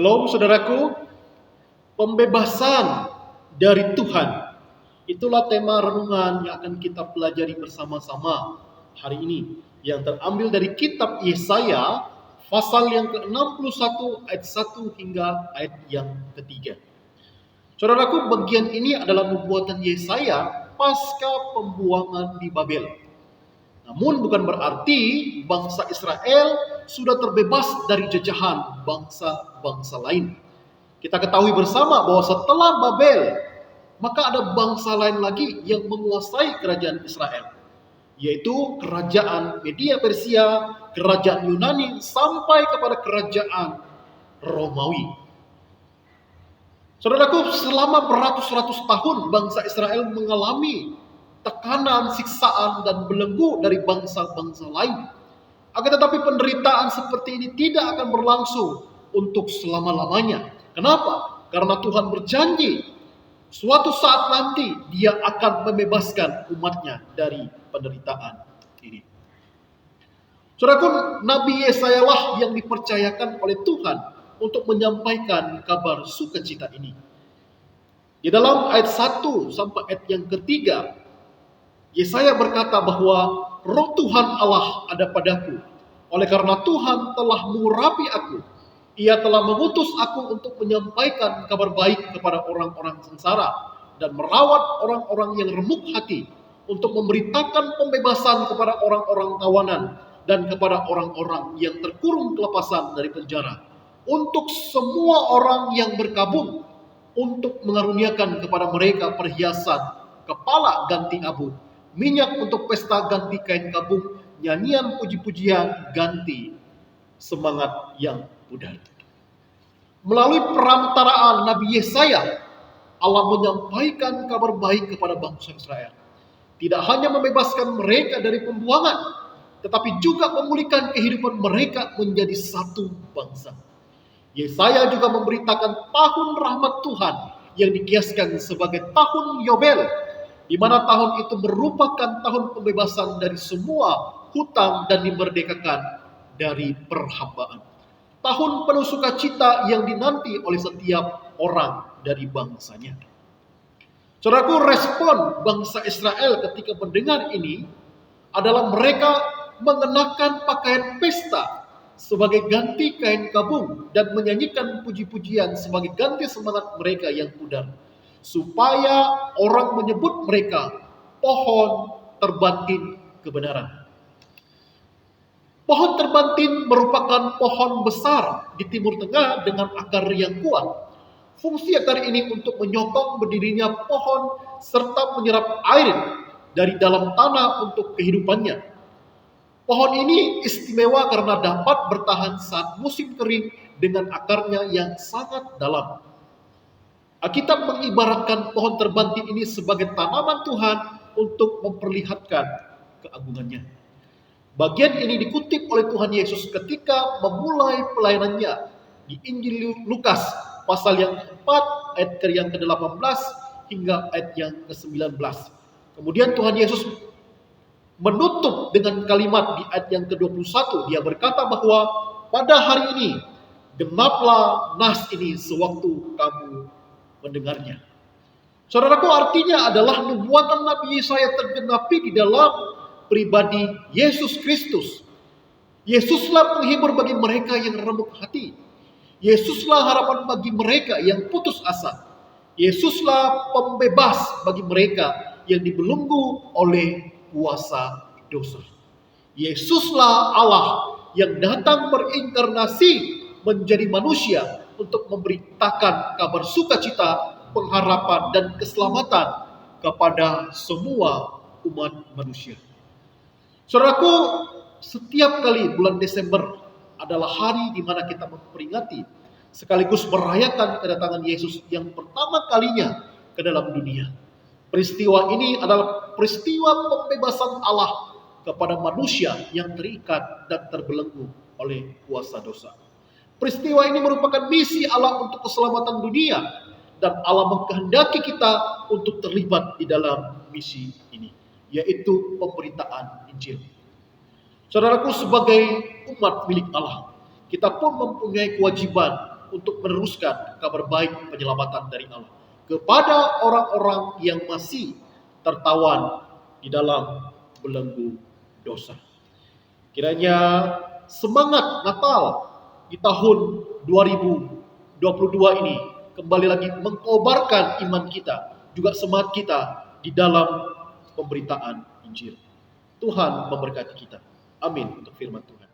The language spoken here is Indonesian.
Shalom saudaraku, pembebasan dari Tuhan. Itulah tema renungan yang akan kita pelajari bersama-sama hari ini. Yang terambil dari kitab Yesaya, pasal yang ke-61 ayat 1 hingga ayat yang ketiga. Saudaraku, bagian ini adalah nubuatan Yesaya pasca pembuangan di Babel. Namun bukan berarti bangsa Israel sudah terbebas dari jajahan bangsa-bangsa lain. Kita ketahui bersama bahwa setelah Babel, maka ada bangsa lain lagi yang menguasai kerajaan Israel, yaitu kerajaan Media Persia, kerajaan Yunani, sampai kepada kerajaan Romawi. Saudaraku, selama beratus-ratus tahun bangsa Israel mengalami tekanan, siksaan, dan belenggu dari bangsa-bangsa lain. Akan tetapi penderitaan seperti ini tidak akan berlangsung untuk selama-lamanya. Kenapa? Karena Tuhan berjanji suatu saat nanti Dia akan membebaskan umatnya dari penderitaan ini. Saudaraku, Nabi Yesaya lah yang dipercayakan oleh Tuhan untuk menyampaikan kabar sukacita ini. Di dalam ayat 1 sampai ayat yang ketiga, Yesaya berkata bahwa Roh Tuhan Allah ada padaku, oleh karena Tuhan telah mengurapi aku. Ia telah mengutus aku untuk menyampaikan kabar baik kepada orang-orang sengsara dan merawat orang-orang yang remuk hati, untuk memberitakan pembebasan kepada orang-orang tawanan dan kepada orang-orang yang terkurung kelepasan dari penjara, untuk semua orang yang berkabung, untuk mengaruniakan kepada mereka perhiasan kepala ganti abu, minyak untuk pesta ganti kain kabung, nyanyian puji-pujian ganti semangat yang pudar. Melalui perantaraan Nabi Yesaya, Allah menyampaikan kabar baik kepada bangsa Israel. Tidak hanya membebaskan mereka dari pembuangan, tetapi juga memulihkan kehidupan mereka menjadi satu bangsa. Yesaya juga memberitakan tahun rahmat Tuhan yang dikiaskan sebagai tahun Yobel, di mana tahun itu merupakan tahun pembebasan dari semua hutang dan dimerdekakan dari perhambaan. Tahun penuh sukacita yang dinanti oleh setiap orang dari bangsanya. Saudaraku, respon bangsa Israel ketika mendengar ini adalah mereka mengenakan pakaian pesta sebagai ganti kain kabung dan menyanyikan puji-pujian sebagai ganti semangat mereka yang pudar, supaya orang menyebut mereka pohon terbantin kebenaran. Pohon terbantin merupakan pohon besar di Timur Tengah dengan akar yang kuat. Fungsi akar ini untuk menyokong berdirinya pohon serta menyerap air dari dalam tanah untuk kehidupannya. Pohon ini istimewa karena dapat bertahan saat musim kering dengan akarnya yang sangat dalam. Alkitab mengibaratkan pohon terbantin ini sebagai tanaman Tuhan untuk memperlihatkan keagungannya. Bagian ini dikutip oleh Tuhan Yesus ketika memulai pelayanannya di Injil Lukas pasal yang ke-4 ayat yang ke-18 hingga ayat yang ke-19. Kemudian Tuhan Yesus menutup dengan kalimat di ayat yang ke-21. Dia berkata bahwa pada hari ini genaplah nas ini sewaktu kamu mendengarnya. Saudaraku, artinya adalah nubuatan Nabi Yesaya tergenapi di dalam pribadi Yesus Kristus. Yesuslah penghibur bagi mereka yang remuk hati. Yesuslah harapan bagi mereka yang putus asa. Yesuslah pembebas bagi mereka yang dibelenggu oleh kuasa dosa. Yesuslah Allah yang datang berinkarnasi menjadi manusia untuk memberitakan kabar sukacita, pengharapan, dan keselamatan kepada semua umat manusia. Saudaraku, setiap kali bulan Desember adalah hari di mana kita memperingati sekaligus merayakan kedatangan Yesus yang pertama kalinya ke dalam dunia. Peristiwa ini adalah peristiwa pembebasan Allah kepada manusia yang terikat dan terbelenggu oleh kuasa dosa. Peristiwa ini merupakan misi Allah untuk keselamatan dunia, dan Allah mengkehendaki kita untuk terlibat di dalam misi ini, yaitu pemberitaan Injil. Saudaraku, sebagai umat milik Allah, kita pun mempunyai kewajiban untuk meneruskan kabar baik penyelamatan dari Allah kepada orang-orang yang masih tertawan di dalam belenggu dosa. Kiranya semangat Natal di tahun 2022 ini kembali lagi mengobarkan iman kita, juga semangat kita di dalam pemberitaan Injil. Tuhan memberkati kita. Amin untuk firman Tuhan.